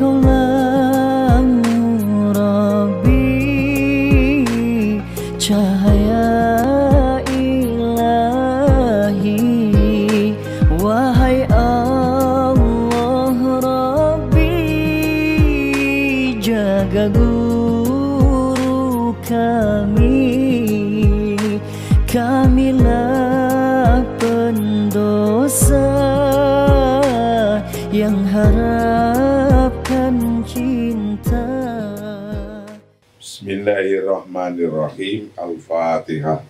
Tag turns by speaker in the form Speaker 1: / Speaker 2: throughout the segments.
Speaker 1: Kaulah Rabbi, cahaya ilahi. Wahai Allah Rabbi, jaga guru kamilah pendosa yang harapkan cinta.
Speaker 2: Bismillahirrahmanirrahim. Al-Fatihah.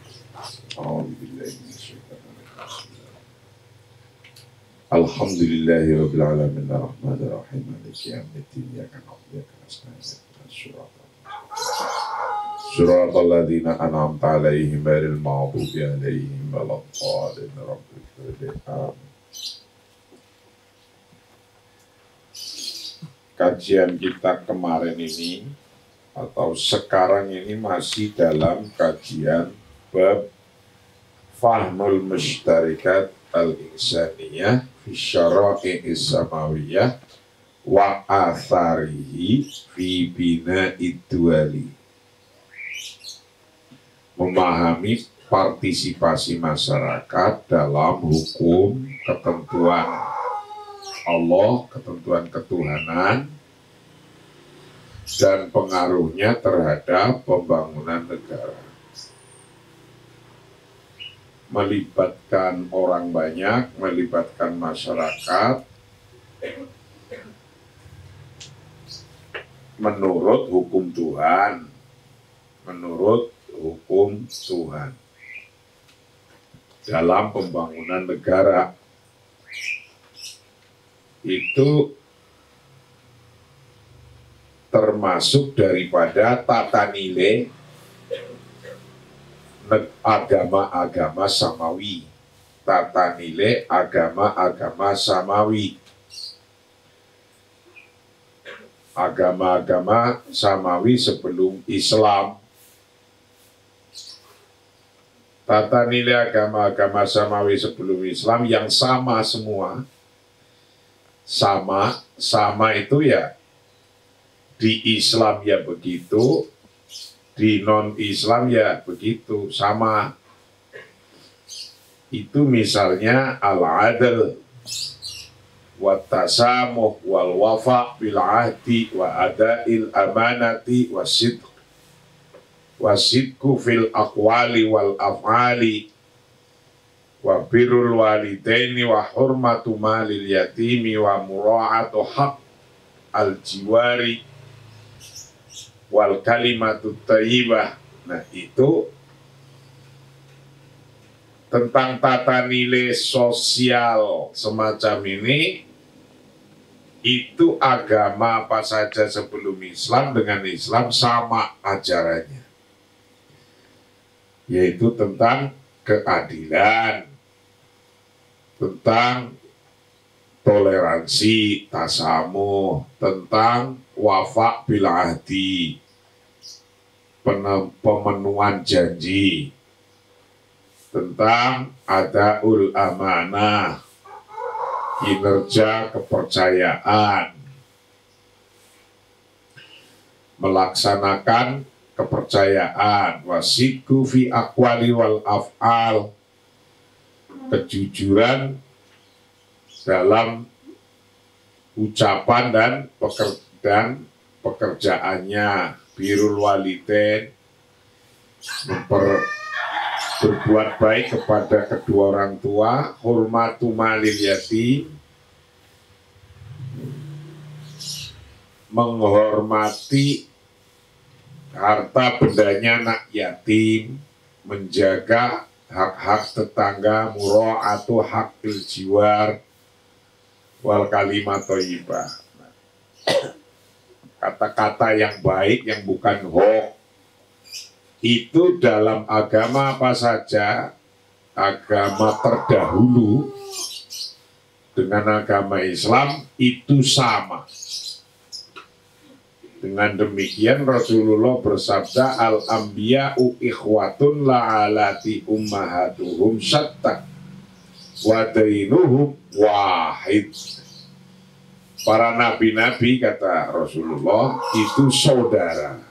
Speaker 2: Alhamdulillahirabbil alamin arrahmanir rahim maliki yaumiddin iyyaka na'budu wa iyyaka nasta'in Shiratal ladzina an'amta 'alaihim ghairil maghdubi 'alaihim waladdallin. Kajian kita kemarin ini atau sekarang ini masih dalam kajian bab Fahmul Mushtarikat Al-Insaniyah fi Syara'i'is Samawiyah wa atharihi fi bina'id duwali. Memahami partisipasi masyarakat dalam hukum, ketentuan Allah, ketentuan ketuhanan, dan pengaruhnya terhadap pembangunan negara. Melibatkan orang banyak, melibatkan masyarakat menurut hukum Tuhan, dalam pembangunan negara. Itu termasuk daripada tata nilai agama-agama samawi. Tata nilai agama-agama samawi. Agama-agama samawi sebelum Islam. Tata nilai agama-agama samawi sebelum Islam yang sama semua. Sama itu ya di Islam ya begitu, di non-Islam ya begitu, sama. Itu misalnya al-adl wa tasamuh wal wafa bil ahdi wa adail amanati wa sidqu fil aqwali wal af'ali wa birrul walidaini wa hurmatu malil yatimi wa mura'atu haq al jiwari wal kalimatu thayyibah. Nah, itu tentang tata nilai sosial semacam ini. Itu agama apa saja sebelum Islam dengan Islam sama ajarannya, yaitu tentang keadilan, tentang toleransi, tasamuh, tentang wafa bil ahdi, pemenuhan janji, tentang adaul amanah, kinerja kepercayaan, melaksanakan kepercayaan, wasidku fi aqwali wal af'al, kejujuran dalam ucapan dan pekerjaannya, birrul walidain, berbuat baik kepada kedua orang tua, hurmatu malil yatim, menghormati harta bendanya anak yatim, menjaga hak-hak tetangga, mura'atu hakil jiwar, wal kalimat thayyibah. Kata-kata yang baik, yang bukan hoax. Itu dalam agama apa saja, agama terdahulu dengan agama Islam itu sama. Dengan demikian Rasulullah bersabda, al-anbiya'u ikhwatun la'alati ummahatuhum syatta wa dainuhum wahid. Para nabi-nabi kata Rasulullah itu saudara.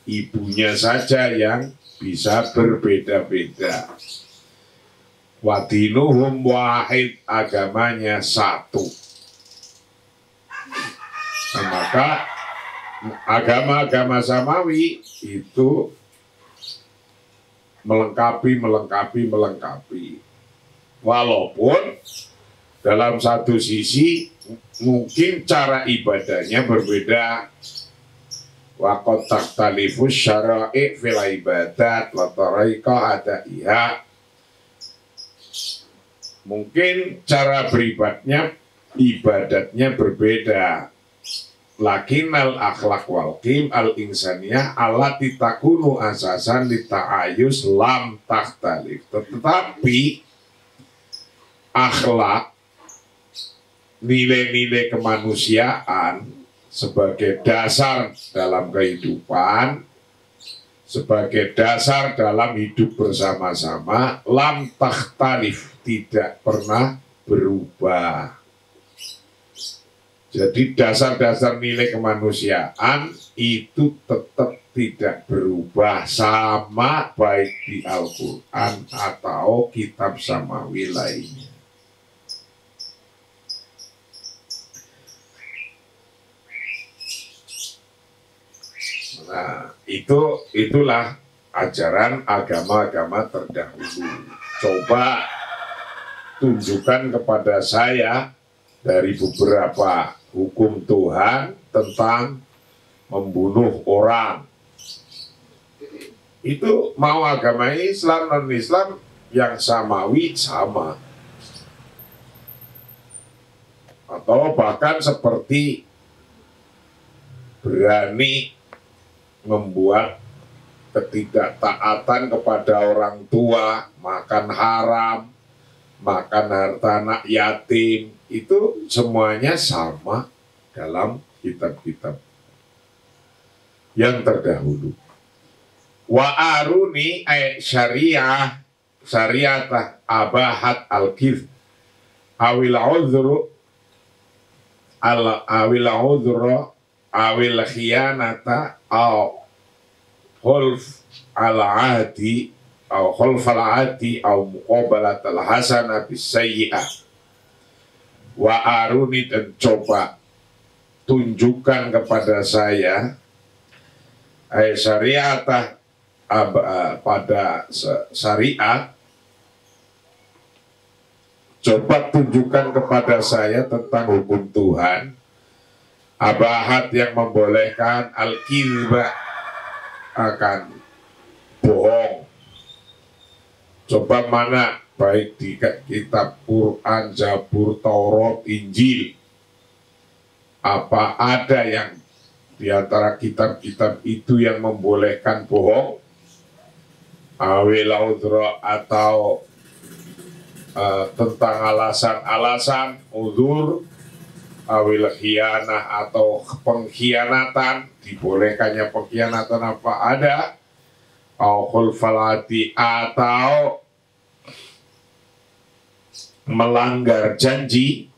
Speaker 2: Ibunya saja yang bisa berbeda-beda. Wadinuhum wahid, agamanya satu. Nah, maka agama-agama samawi itu melengkapi. Walaupun dalam satu sisi mungkin cara ibadahnya berbeda. Wa qad takhtalifu syara'i fil ibadat wa tariqah adaiha. Mungkin cara ibadatnya berbeda. Lakinnal akhlaq wal qim al insaniyah allati takunu asasan li ta'ayus lam takhtalif. Tetapi akhlak, nilai-nilai kemanusiaan sebagai dasar dalam kehidupan, sebagai dasar dalam hidup bersama-sama, lam takhtalif, tidak pernah berubah. Jadi dasar-dasar nilai kemanusiaan itu tetap tidak berubah, sama baik di Al-Quran atau kitab samawi lainnya. Nah, itulah ajaran agama-agama terdahulu. Coba tunjukkan kepada saya dari beberapa hukum Tuhan tentang membunuh orang. Itu mau agama Islam, non-Islam, yang samawi sama. Atau bahkan seperti berani membuat ketidaktaatan kepada orang tua, makan haram, makan harta anak yatim, itu semuanya sama dalam kitab-kitab yang terdahulu. Wa aruni syariah syariatah abahat al-kif awil udhru awil khiyanata au khulf al-adi au khulf al-adi au muqabalat al-hasana bis-sayyi'ah. Wa aruni, dan coba tunjukkan kepada saya syariatah pada syariat, coba tunjukkan kepada saya tentang hukum Tuhan abahat yang membolehkan al-kizba, akan bohong. Coba mana, baik di kitab Quran, Zabur, Taurat, Injil, apa ada yang di antara kitab-kitab itu yang membolehkan bohong? Awil udhra, atau tentang alasan-alasan uzur, awil khianah, atau pengkhianatan, dibolehkannya pengkhianatan apa ada, au khulfalati, atau melanggar janji,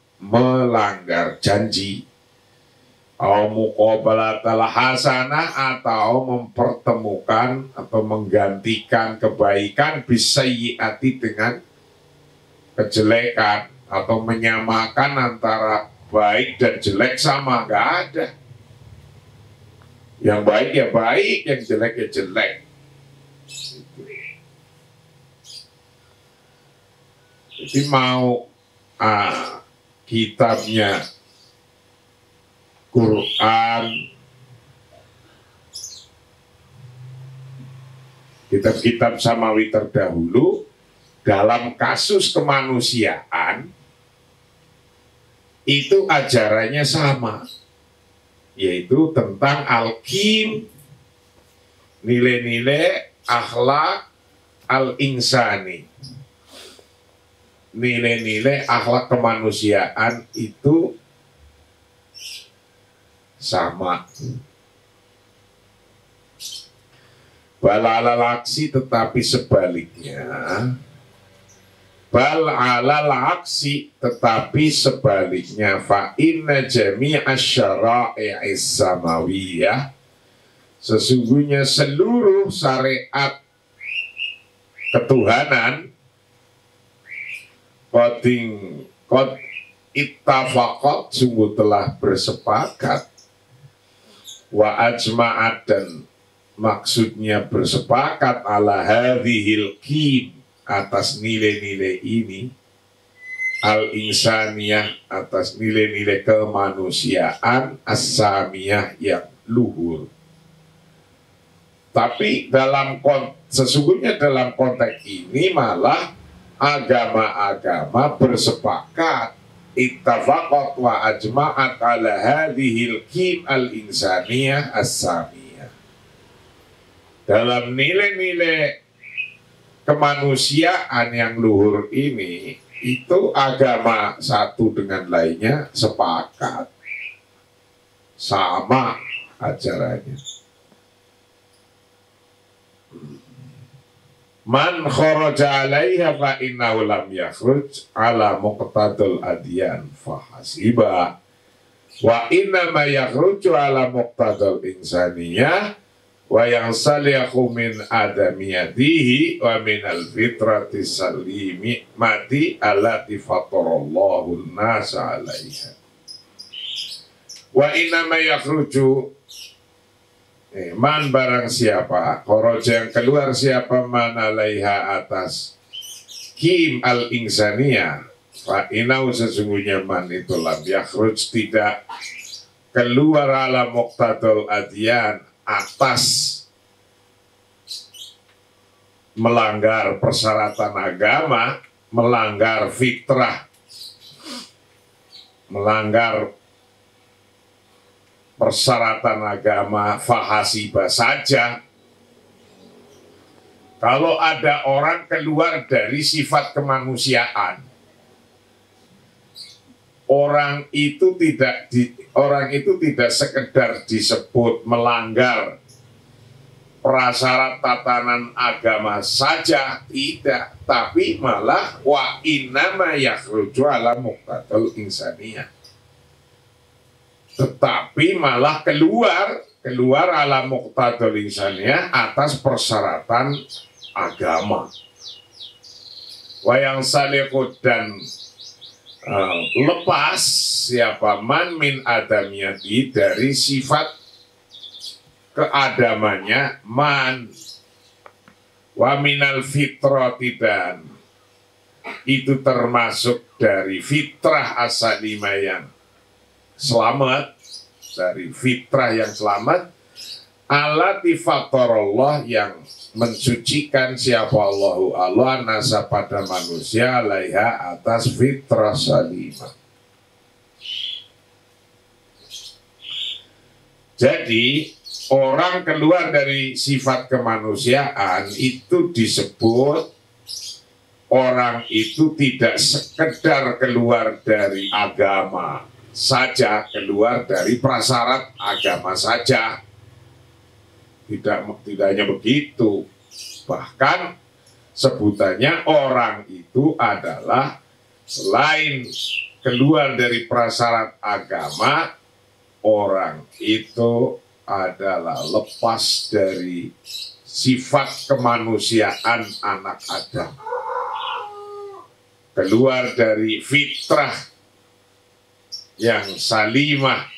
Speaker 2: au muqabalatal hasanah, atau mempertemukan atau menggantikan kebaikan bisayyiati dengan kejelekan, atau menyamakan antara baik dan jelek sama, nggak ada. Yang baik ya baik, yang jelek ya jelek. Jadi mau kitabnya Quran, kitab-kitab samawi terdahulu, dalam kasus kemanusiaan itu ajarannya sama, yaitu tentang al-qim, nilai-nilai akhlak al-insani, nilai-nilai akhlak kemanusiaan itu sama. Balalalaksi, tetapi sebaliknya Bal alal aksi, tetapi sebaliknya, fa inna jami'a syara'i'is samawiyah, sesungguhnya seluruh syariat ketuhanan qad ittafaqat, sungguh telah bersepakat, wa ajma'at, dan maksudnya bersepakat, ala hadhil qim, atas nilai-nilai ini, al-insaniyah, atas nilai-nilai kemanusiaan, as-samiyah, yang luhur. Tapi sesungguhnya dalam konteks ini malah agama-agama bersepakat, ittafaqat wa ajma'at ala hadhil qim al-insaniyah as-samiyah, dalam nilai-nilai kemanusiaan yang luhur ini. Itu agama satu dengan lainnya sepakat, sama ajarannya. Man kharaja 'alaiha fa innahu lam yakhruj 'ala muqtadul adyan fa hasiba, wa inna ma yakhruju 'ala muqtadul insaniyah wa yang salihu min adamiyatihi wa min al-fitrati salimi mati allati fatarallahu an-nasa 'alaiha. Wa inna ma yakhruju, man barang siapa, kharaja yang keluar siapa, man 'alaiha atas kim al-insaniyah, fa inau sesungguhnya man itu lam yakhruj tidak keluar ala muqtadul adyan, atas melanggar persyaratan agama, melanggar fitrah, melanggar persyaratan agama, fahasiba saja. Kalau ada orang keluar dari sifat kemanusiaan, orang itu tidak sekedar disebut melanggar prasyarat tatanan agama saja, tidak, tapi malah wa innama yakhruju ala muqtadal insaniyah, tetapi malah keluar ala muqtadal insaniyah atas persyaratan agama. Wa yang salihud, dan lepas siapa man min adamiyati, dari sifat keadamannya, man wa minal fitrati, dan itu termasuk dari fitrah asalima yang selamat, dari fitrah yang selamat, alati fatarallah, yang mensucikan siapa Allah nasa pada manusia, alaiha atas fitrah salimah. Jadi orang keluar dari sifat kemanusiaan itu disebut orang itu tidak sekedar keluar dari agama saja, keluar dari prasyarat agama saja. Tidak hanya begitu, bahkan sebutannya orang itu adalah selain keluar dari prasyarat agama, orang itu adalah lepas dari sifat kemanusiaan anak Adam, keluar dari fitrah yang salimah.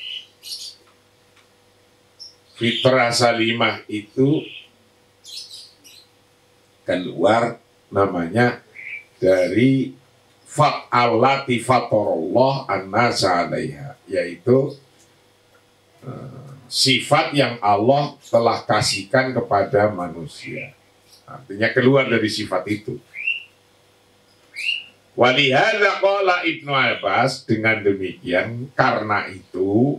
Speaker 2: Fitrah salimah itu keluar namanya dari fa'allati fatarallah an-nasa 'alaiha, yaitu sifat yang Allah telah kasihkan kepada manusia. Artinya keluar dari sifat itu. Walihada qala Ibnu Abbas, dengan demikian karena itu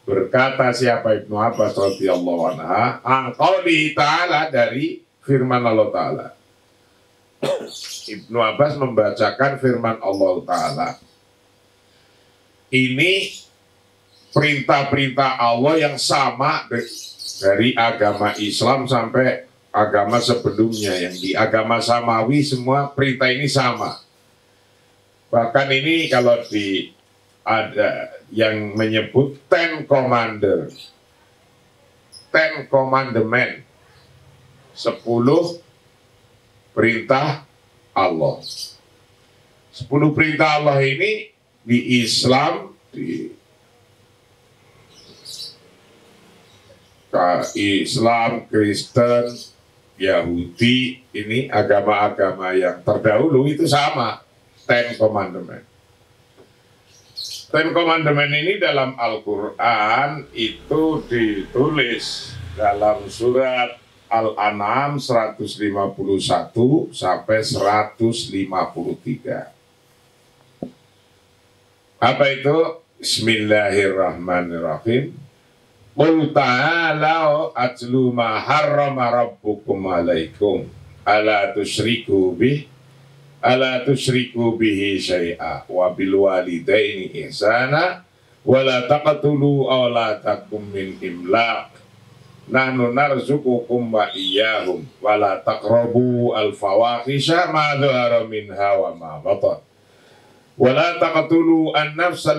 Speaker 2: berkata siapa Ibnu Abbas radhiyallahu anha, angqaulihi ta'ala, dari firman Allah Ta'ala. Ibnu Abbas membacakan firman Allah Ta'ala. Ini perintah-perintah Allah yang sama dari agama Islam sampai agama sebelumnya. Yang di agama Samawi semua perintah ini sama. Bahkan ini kalau ada yang menyebut Ten Commandment, 10 perintah Allah. 10 perintah Allah ini di Islam, Kristen, Yahudi, ini agama-agama yang terdahulu itu sama. Ten Commandment. Ten Commandment ini dalam Al-Quran itu ditulis dalam surat Al-An'am 151 sampai 153. Apa itu? Bismillahirrahmanirrahim. Qul ta'alau atlu ma harrama rabbukum alaikum ala tusyriku bihi syai'a wa bil walidaini ihsana wa la taqtulu awladakum min imlaq nahnu narzuqukum wa iyyahum wa la taqrabu al fawahisha ma dhahara minha wa ma batan wa la taqtulu an nafsa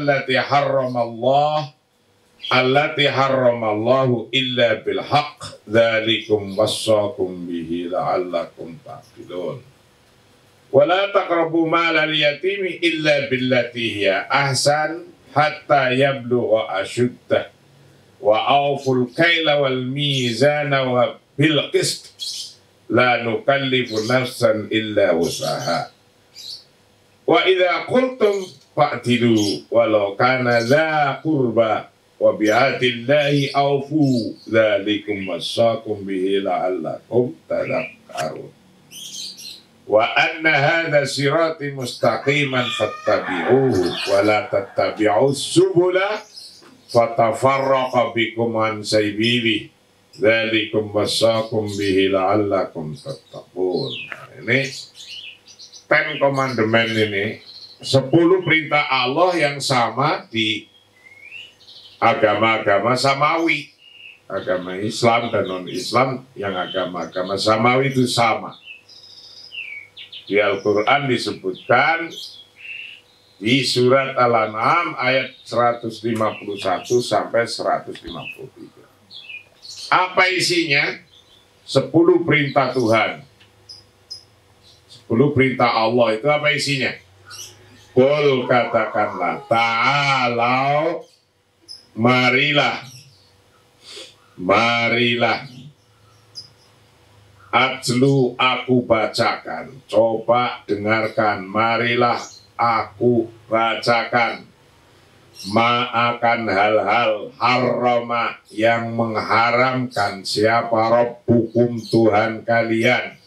Speaker 2: allati harramallahu illa bil haqq dzalikum wassaqum bihi la'allakum taqilun. Wala taqrabu malal yatimi illa billati hiya ahsan hatta yablugha ashuddah wa awful kaila wal mizana wa bil qist la nukallifu nafsan illa wusaha wa idza qultum fa'tilu walau kana dha qurba wa bi'atillahi awfu dzalikum wassaqum bihi la'allakum tadhakkarun. Wa anna hadha sirati mustaqiman fattabi'uhu wa la tattabi'us subula fatafarraqa bikum an sabili dzalikum wassaqum bihi la'allakum tattaqun. Ini Ten Commandment ini 10 perintah Allah yang sama di agama-agama Samawi. Agama Islam dan non-Islam, yang agama-agama Samawi itu sama. Di Al-Quran disebutkan di surat Al-An'am ayat 151 sampai 153. Apa isinya? 10 perintah Tuhan. 10 perintah Allah itu apa isinya? Qul, katakanlah, ta'alau, marilah, atlu, aku bacakan, coba dengarkan, marilah aku bacakan, akan hal-hal harrama yang mengharamkan, siapa Rabbukum Tuhan kalian,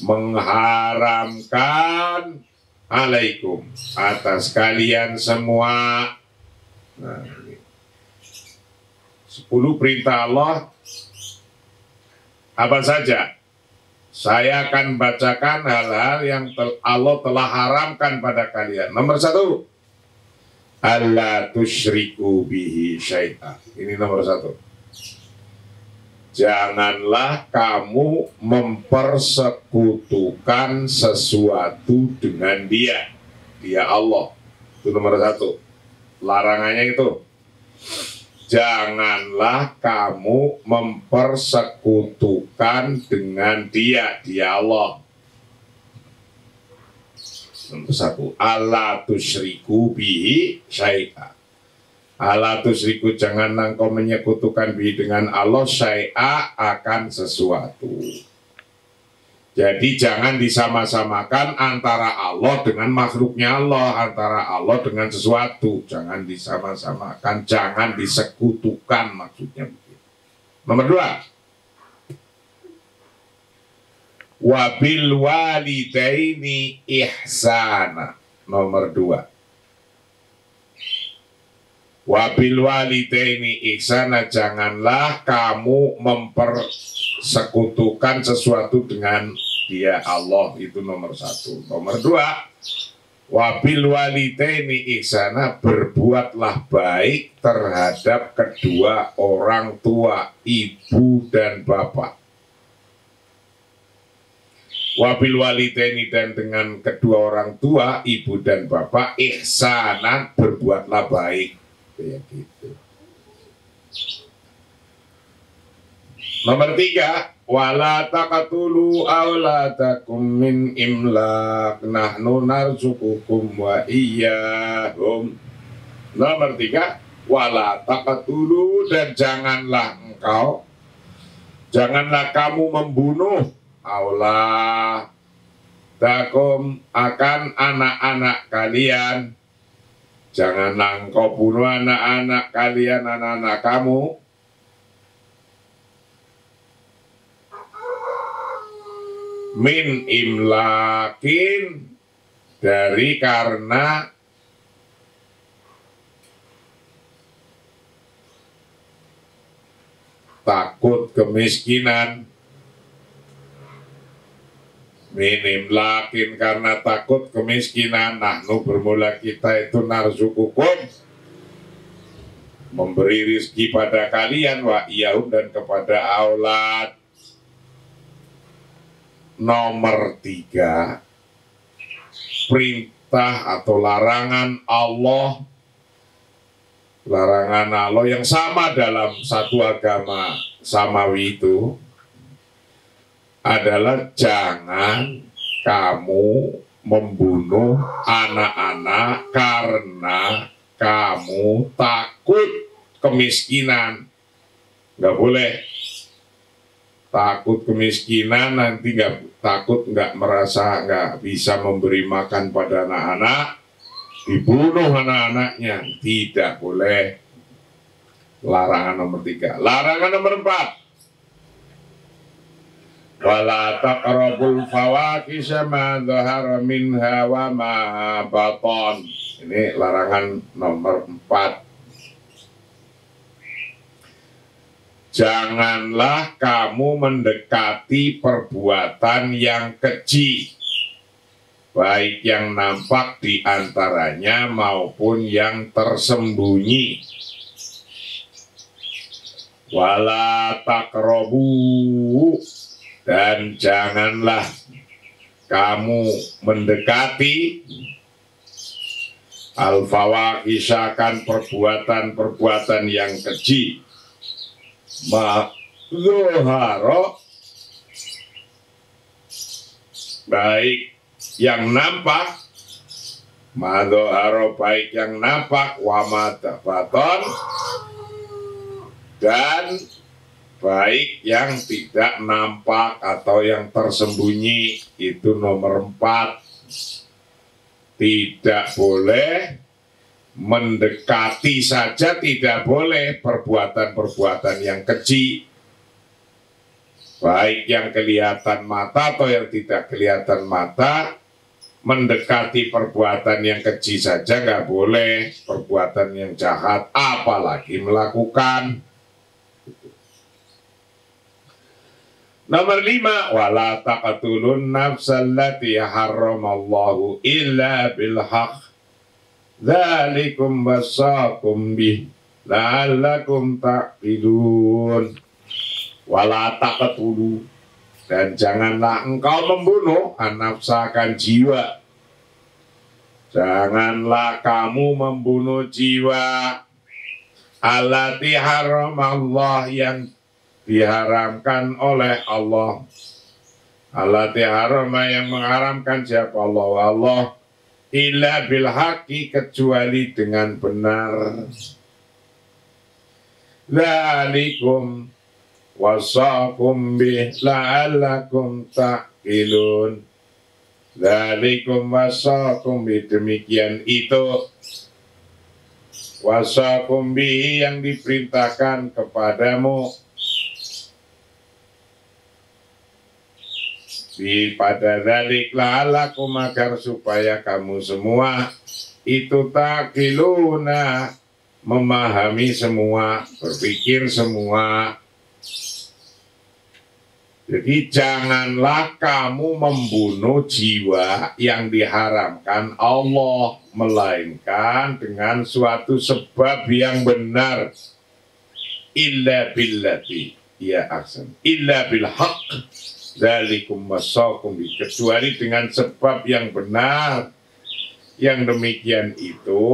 Speaker 2: mengharamkan alaikum atas kalian semua. Nah, 10 perintah Allah apa saja? Saya akan bacakan hal-hal yang Allah telah haramkan pada kalian. Nomor 1, alla tusyriku bihi syai'a. Ini nomor 1. Janganlah kamu mempersekutukan sesuatu dengan dia Allah. Itu nomor 1. Larangannya itu, janganlah kamu mempersekutukan dengan dia Allah. Nomor 1, alla tusyriku bihi syai'a. Alla tusyriku, jangan engkau menyekutukan bihi dengan Allah syai'a, akan sesuatu. Jadi jangan disama-samakan antara Allah dengan makhluknya Allah, antara Allah dengan sesuatu. Jangan disama-samakan, jangan disekutukan, maksudnya begitu. Nomor 2, wabil walidaini ihsana. Nomor 2, wabil walidaini ihsana, janganlah kamu mempersekutukan sesuatu dengan dia Allah. Itu nomor 1. Nomor 2, wabil walidaini ihsana, berbuatlah baik terhadap kedua orang tua, ibu dan bapak. Wabil walidaini dan dengan kedua orang tua, ibu dan bapak, ihsanan, berbuatlah baik. Kayak gitu. Nomor 3, wala taqtulu auladakum min imlaq nahnu narzuqukum wa iyyahum. Nomor 3, wala taqtulu, dan janganlah kamu membunuh auladakum, akan anak-anak kalian. Janganlah engkau bunuh anak-anak kalian, anak-anak kamu. Min imlakin, dari karena takut kemiskinan. Min imlakin, karena takut kemiskinan. Nahnu, bermula kita itu, narzukukum, memberi rizki pada kalian, wa iyahum, dan kepada aulad. Nomor 3, perintah atau larangan Allah. Larangan Allah yang sama dalam satu agama samawi itu adalah jangan kamu membunuh anak-anak karena kamu takut kemiskinan. Nggak boleh. Takut kemiskinan, nanti nggak merasa nggak bisa memberi makan pada anak-anak, dibunuh anak-anaknya. Tidak boleh. Larangan nomor 3. Larangan nomor 4, wala taqrabul fawahisha ma dhahara minha wa ma baton. Ini larangan nomor 4. Janganlah kamu mendekati perbuatan yang keji, baik yang nampak di antaranya maupun yang tersembunyi. Wala taqrabu, dan janganlah kamu mendekati al-fawahishakan, perbuatan-perbuatan yang keji, ma'zuharo, baik yang nampak, ma'zuharo, baik yang nampak, wa ma'dabaton, dan baik yang tidak nampak atau yang tersembunyi. Itu nomor 4. Tidak boleh mendekati saja, tidak boleh perbuatan-perbuatan yang keji, baik yang kelihatan mata atau yang tidak kelihatan mata. Mendekati perbuatan yang keji saja nggak boleh, perbuatan yang jahat apalagi melakukan. Nomor 5, wala taqtulun nafsallati harramallahu illa bilhaq dzalikum wasaqum bih la'allakum ta'qilun. Wala taqtulu, dan janganlah engkau membunuh an-nafsakan jiwa. Janganlah kamu membunuh jiwa allati haramallah, yang diharamkan oleh Allah. Allati harama, yang mengharamkan siapa? Allah. Allah illa bil haqqi, kecuali dengan benar. Dzalikum wasaqum bih la'allakum ta'qilun. Dzalikum wasaqum bih, demikian itu, wasaqum bih, yang diperintahkan kepadamu, pada dzalik la'allakum, agar supaya kamu semua itu taqiluna, memahami semua, berpikir semua. Jadi janganlah kamu membunuh jiwa yang diharamkan Allah, melainkan dengan suatu sebab yang benar. Illa billati, ya ahsan, illa bil haqq, Dzalikum wasaqum bi, kecuali dengan sebab yang benar. Yang demikian itu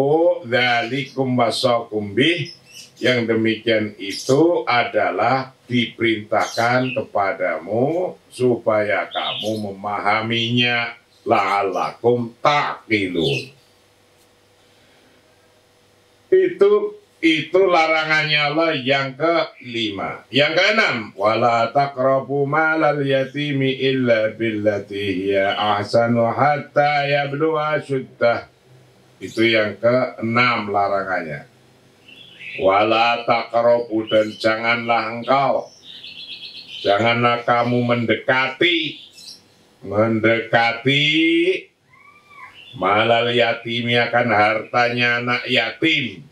Speaker 2: dzalikum wasaqum bi, yang demikian itu adalah diperintahkan kepadamu supaya kamu memahaminya, la'allakum taqilun. Itu larangannya Allah yang kelima. Yang keenam, wala taqrabu malal yatimi illa billati hiya ahsanu hatta yablugha syuddah. Itu yang keenam larangannya. Wala taqrabu, dan janganlah kamu mendekati malal yatimi, akan hartanya anak yatim.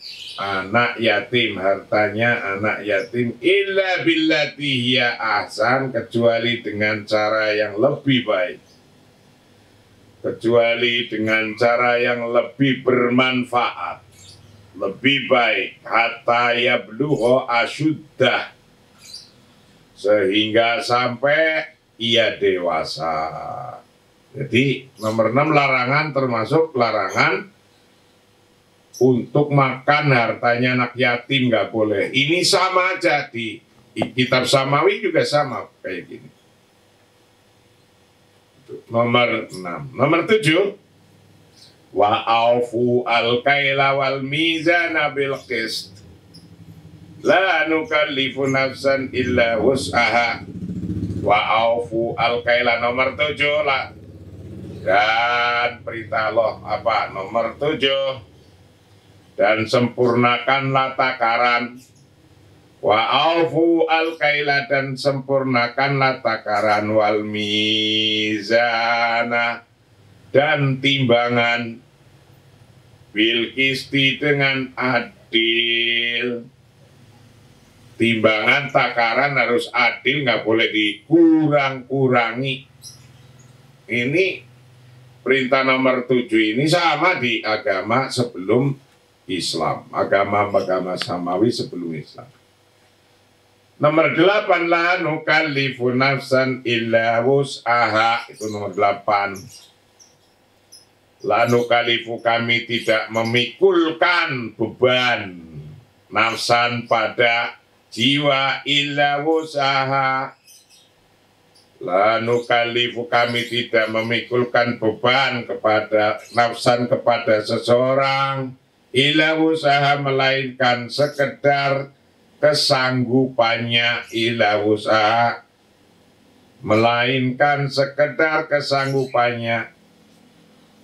Speaker 2: Hartanya anak yatim, illa billati hiya ahsan, kecuali dengan cara yang lebih baik, kecuali dengan cara yang lebih bermanfaat, lebih baik, hatta yablugha asyuddah, sehingga sampai ia dewasa. Jadi nomor 6 larangan, termasuk larangan untuk makan hartanya anak yatim, nggak boleh. Ini sama aja di kitab Samawi juga sama kayak gini. Nomor 6. Nomor 7, wa aufu al-kaila wal mizana bil qist, la nukallifu nafsan illa wus'aha. Wa aufu al-kaila, nomor 7 lah. Dan perintah Allah apa? Nomor 7, dan sempurnakanlah takaran. Wa aufu al-kaila, dan sempurnakanlah takaran, wal mizana, dan timbangan, bil qisti, dengan adil. Timbangan takaran harus adil, nggak boleh dikurang-kurangi. Ini perintah nomor 7 ini sama di agama sebelum Islam, agama Samawi sebelum Islam. Nomor 8, la nukallifu nafsan illa wus'aha. Itu nomor 8. La nukallifu, kami tidak memikulkan beban, nafsan, pada jiwa, illa wus'aha. La nukallifu, kami tidak memikulkan beban kepada nafsan, kepada seseorang, illa usaha, melainkan sekedar kesanggupannya, illa usaha, melainkan sekedar kesanggupannya.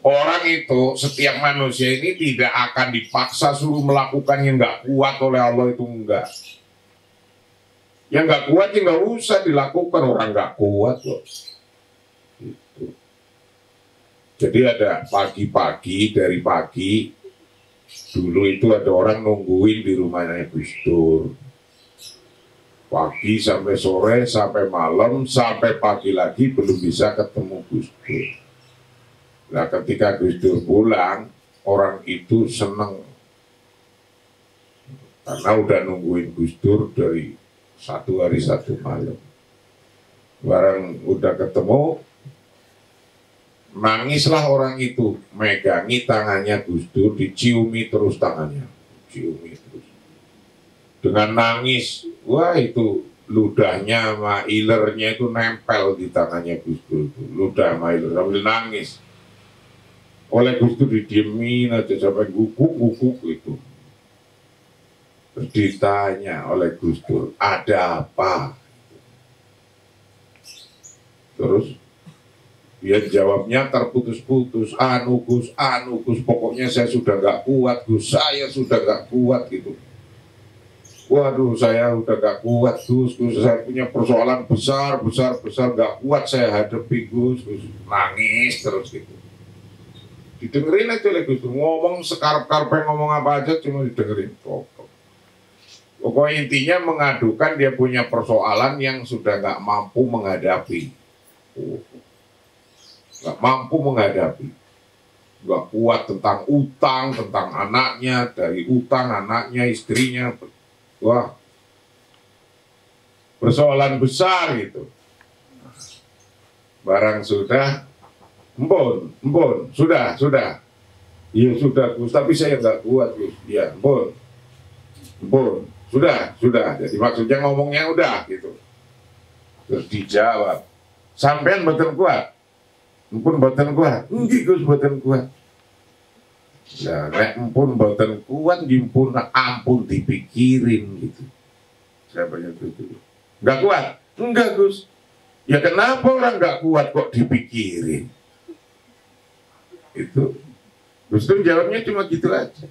Speaker 2: Orang itu, setiap manusia ini tidak akan dipaksa suruh melakukan yang nggak kuat oleh Allah, itu enggak. Yang nggak kuat ya nggak usah dilakukan, orang nggak kuat loh. Gitu. Jadi ada pagi-pagi, dari pagi dulu itu ada orang nungguin di rumahnya Gus Dur. Pagi sampai sore, sampai malam, sampai pagi lagi belum bisa ketemu Gus Dur. Nah ketika Gus Dur pulang, orang itu seneng. Karena udah nungguin Gus Dur dari 1 hari 1 malam. Barang udah ketemu, nangislah orang itu, megangi tangannya Gus Dur, diciumi terus tangannya, ciumi terus. Dengan nangis, wah itu ludahnya sama ilernya itu nempel di tangannya Gus Dur, ludah sama iler, sambil nangis. Oleh Gus Dur didiemin aja sampai guguk itu. Terus ditanya oleh Gus Dur, ada apa? Terus dia jawabnya terputus-putus, anu Gus, pokoknya saya sudah gak kuat Gus, saya sudah gak kuat gitu. Waduh, saya udah gak kuat Gus, saya punya persoalan besar gak kuat saya hadapi Gus. Nangis terus gitu. Didengerin aja oleh Gus, ngomong sekarep-karep, ngomong apa aja cuma didengerin. Pokoknya intinya mengadukan dia punya persoalan yang sudah gak mampu menghadapi. Gak mampu menghadapi, gak kuat tentang utang, tentang anaknya, dari utang anaknya, istrinya, wah persoalan besar gitu. Barang sudah, empun, sudah. Iya sudah Gus, tapi saya nggak kuat Gus. Iya, empun, sudah. Jadi maksudnya ngomongnya udah gitu. Terus dijawab, sampean mboten kuat, empun mboten kuat, nggih Gus mboten kuat. Ya, nek empun mboten kuat, gimpun ampun dipikirin gitu. Saya banyak itu. Nggak kuat, enggak Gus. Ya kenapa orang nggak kuat kok dipikirin? Itu Gus Dur jawabnya cuma gitu aja.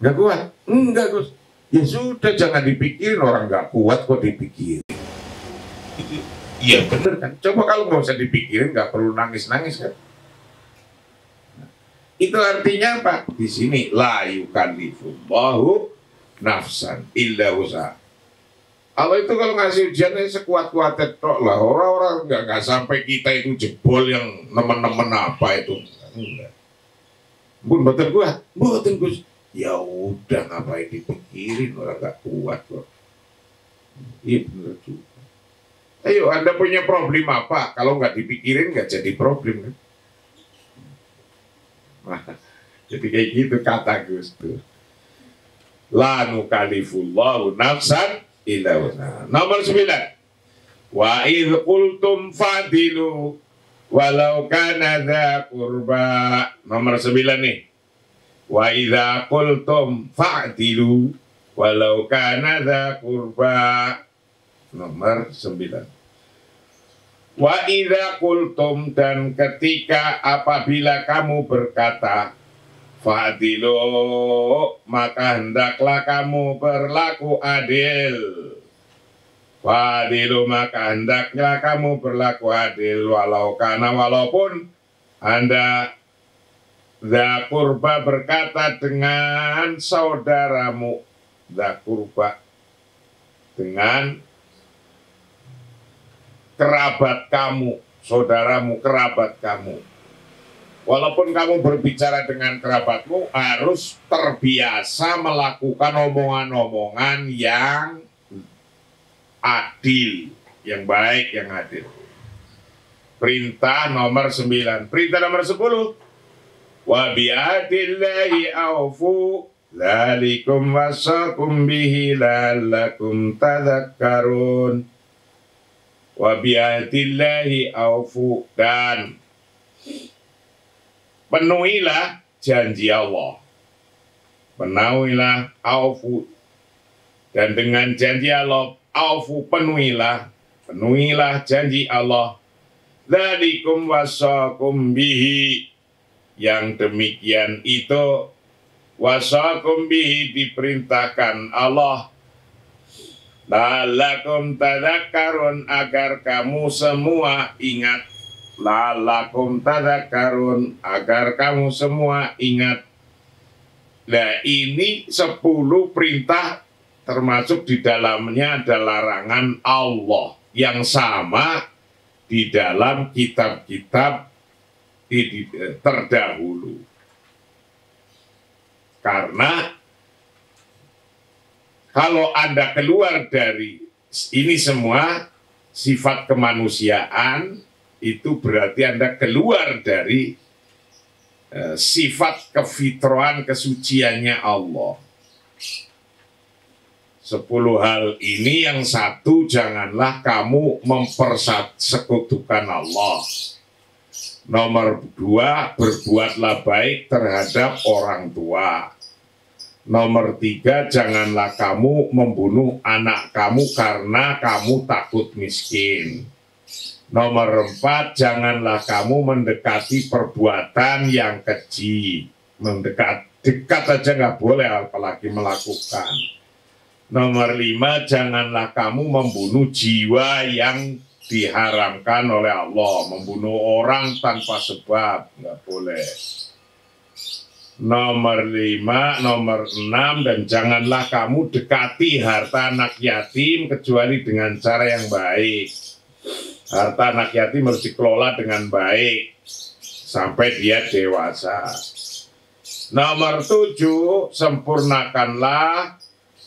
Speaker 2: Nggak kuat? Enggak Gus. Ya sudah jangan dipikirin, orang nggak kuat kok dipikirin. Iya bener kan. Coba kalau nggak usah dipikirin, nggak perlu nangis-nangis kan. Itu artinya apa? Di sini la yukallifullahu nafsan illa wus'aha. Allah itu kalau ngasih ujiannya sekuat-kuatnya tok lah. Orang-orang nggak sampai kita itu jebol yang nemen-nemen apa itu. Enggak. Bun betul gua, betul Gus. Ya udah ngapain dipikirin, orang nggak kuat kok. Iya benar juga. Ayo Anda punya problem apa? Kalau nggak dipikirin nggak jadi problem kan? Nah, jadi kayak gitu kata Gus Dur. La nukallifullahu nafsan illa wus'aha. Nomor 9. Wa idh qultum fadilu walau kana dza qurba. Nomor 9 nih. Wa idza qultum fa'dilu walau kana dza qurba. Nomor 9. Wa idza qultum, dan ketika apabila kamu berkata, fa'dilu, maka hendaklah kamu berlaku adil. Fa'dilu, maka hendaklah kamu berlaku adil. Walaupun Anda dza qurba berkata dengan saudaramu, dza qurba dengan kerabat kamu, saudaramu, kerabat kamu. Walaupun kamu berbicara dengan kerabatmu, harus terbiasa melakukan omongan-omongan yang adil, yang baik, yang adil. Perintah nomor 9. Perintah nomor 10. Wa bi'adillahi awfu dzalikum wasaqum bihi la'allakum tadhakkarun. Wa bi'adillahi awfu, dan penuhilah janji Allah. Penuhilah aufu, dan dengan janji Allah aufu, penuhilah janji Allah. Dzalikum wasaqum bihi, yang demikian itu wasaqum bihi diperintahkan Allah. La'allakum tadhakkarun, agar kamu semua ingat. La'allakum tadhakkarun, agar kamu semua ingat. Nah ini 10 perintah, termasuk di dalamnya ada larangan Allah yang sama di dalam kitab-kitab terdahulu. Karena kalau Anda keluar dari ini semua sifat kemanusiaan, itu berarti Anda keluar dari sifat kefitrahan kesuciannya Allah. 10 hal ini, yang satu, janganlah kamu mempersekutukan Allah. Nomor 2, berbuatlah baik terhadap orang tua. Nomor 3, janganlah kamu membunuh anak kamu karena kamu takut miskin. Nomor 4, janganlah kamu mendekati perbuatan yang keji. Dekat aja nggak boleh, apalagi melakukan. Nomor 5, janganlah kamu membunuh jiwa yang diharamkan oleh Allah. Membunuh orang tanpa sebab, nggak boleh. Nomor 5, nomor 6, dan janganlah kamu dekati harta anak yatim kecuali dengan cara yang baik. Harta anak yatim harus dikelola dengan baik sampai dia dewasa. Nomor 7, sempurnakanlah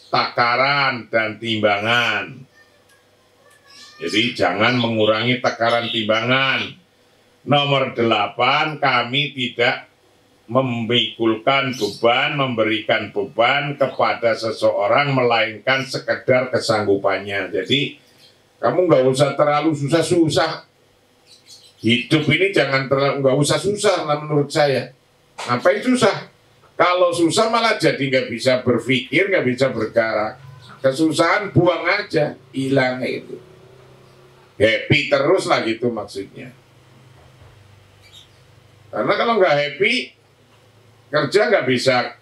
Speaker 2: takaran dan timbangan. Jadi jangan mengurangi takaran timbangan. Nomor 8, kami tidak memikulkan beban, memberikan beban kepada seseorang melainkan sekedar kesanggupannya. Jadi kamu nggak usah terlalu susah-susah. Hidup ini jangan terlalu, nggak usah susah lah menurut saya. Ngapain susah? Kalau susah malah jadi nggak bisa berpikir, nggak bisa bergerak. Kesusahan buang aja, hilang itu. Happy terus lah gitu maksudnya. Karena kalau nggak happy, kerja nggak bisa,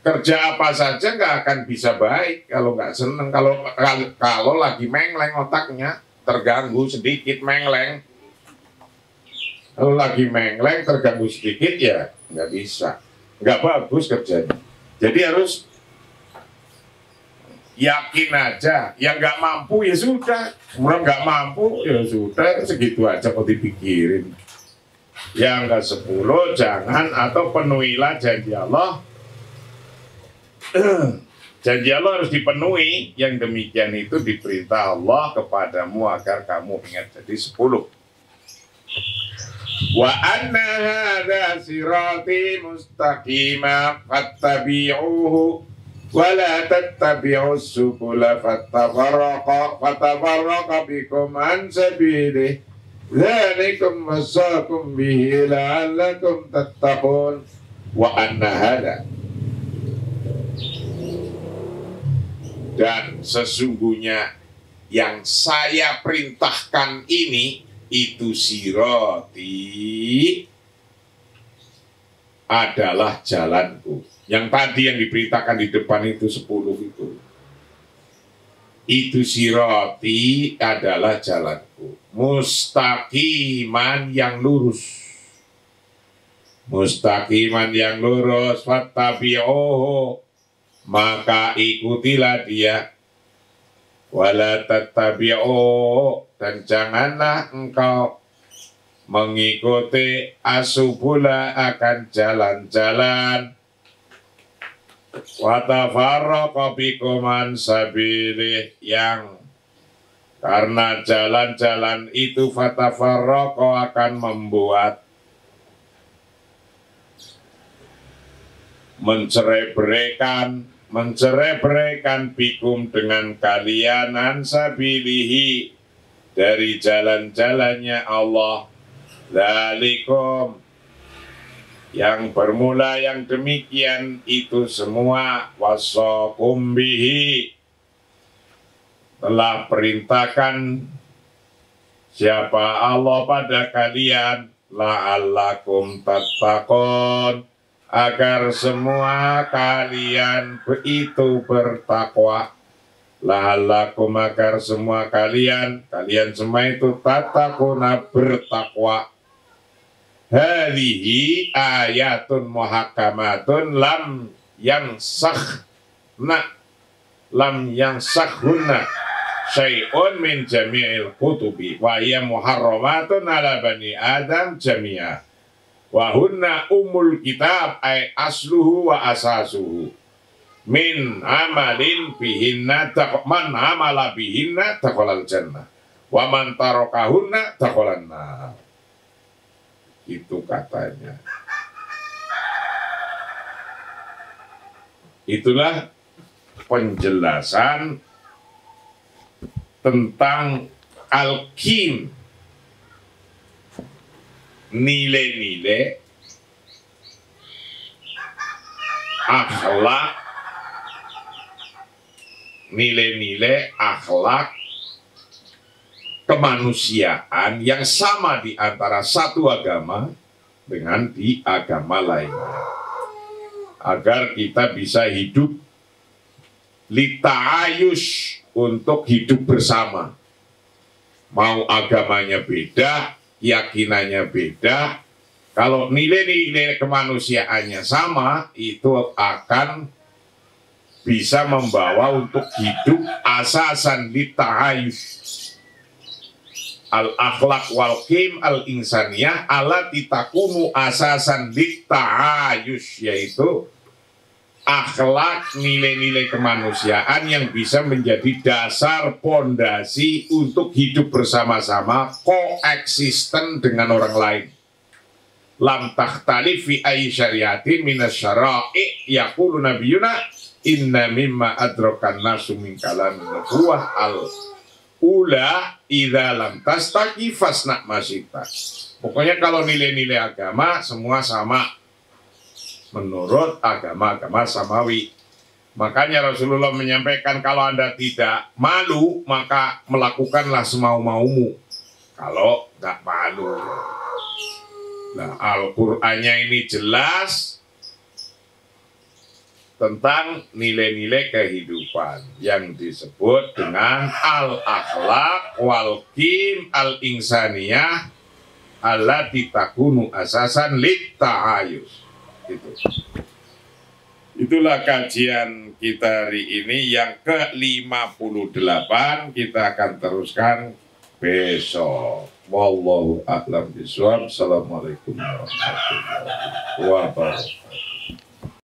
Speaker 2: kerja apa saja nggak akan bisa baik kalau nggak seneng. Kalau lagi mengleng otaknya, terganggu sedikit mengleng. Kalau lagi mengleng terganggu sedikit ya nggak bisa, nggak bagus kerjanya. Jadi harus yakin aja. Yang nggak mampu ya sudah, kemudian nggak mampu ya sudah, segitu aja kok dipikirin. Yang ke-10 jangan atau penuhilah janji Allah. Janji Allah harus dipenuhi. Yang demikian itu diperintah Allah kepadamu agar kamu ingat. Jadi 10. Wa anna hadza sirati mustaqima fattabi'uhu wa la tattabi'us subula fatafarraqa bikum an sabilihi dzalikum wasaqum bihi la'allakum tattaqun. Wa anna hadza, dan sesungguhnya yang saya perintahkan ini itu sirati adalah jalanku. Yang tadi yang diberitakan di depan itu 10 itu. Itu sirati adalah jalanku. Mustaqiman yang lurus. Mustaqiman yang lurus. Fattabi'uhu, maka ikutilah dia. Wala tattabi'uhu, dan janganlah engkau mengikuti asubula akan jalan-jalan. Wa tafarraqa bikum an sabilih, yang karena jalan-jalan itu fatafarraqa akan membuat mencerai-beraikan bikum dengan kalian an sabilihi, dari jalan-jalannya Allah. Dzalikum, yang bermula yang demikian itu semua, wasaqum bihi, telah perintahkan siapa Allah pada kalian, la'allakum tattaqun, agar semua kalian itu bertakwa. La'allakum, agar semua kalian semua itu tattaquna, bertakwa. Hadhihi ayatun muhakkamatun lam yansahunna syai'un min jami'il kutubi wa hiya muharramatun ala bani adam jami'a wa hunna umul kitab ay asluhu wa asasuhu min amalin bihinna man amala bihinna taqalal jannah wa man tarakahunna taqalan nar. Itu katanya. Itulah penjelasan tentang al-qim, nilai-nilai akhlak, nilai-nilai akhlak kemanusiaan yang sama di antara satu agama dengan di agama lainnya, agar kita bisa hidup lita'ayush, untuk hidup bersama. Mau agamanya beda, keyakinannya beda, kalau nilai-nilai kemanusiaannya sama, itu akan bisa membawa untuk hidup asasan lita'ayush. Al-akhlaq wal-qim al-insaniyah allati takunu asasan litta'ayush, yaitu akhlak, nilai-nilai kemanusiaan yang bisa menjadi dasar pondasi untuk hidup bersama-sama, koeksisten dengan orang lain. Lam takhtalif fi ayyi syariatin minas syara'i yaqulu nabiyuna inna mimma adrakan nasu min kalam nubuwah al ula idza lam tastaqi fasna masyita. Pokoknya kalau nilai-nilai agama semua sama menurut agama-agama samawi. Makanya Rasulullah menyampaikan kalau Anda tidak malu maka melakukanlah semau-maumu. Kalau nggak malu. Nah, Al-Qur'annya ini jelas tentang nilai-nilai kehidupan yang disebut dengan al-akhlaq wal qim al-insaniyah allati takunu asasan lit ta'ayus. Itulah kajian kita hari ini yang ke-58. Kita akan teruskan besok. Wallahu a'lam bishawab. Assalamualaikum warahmatullahi wabarakatuh.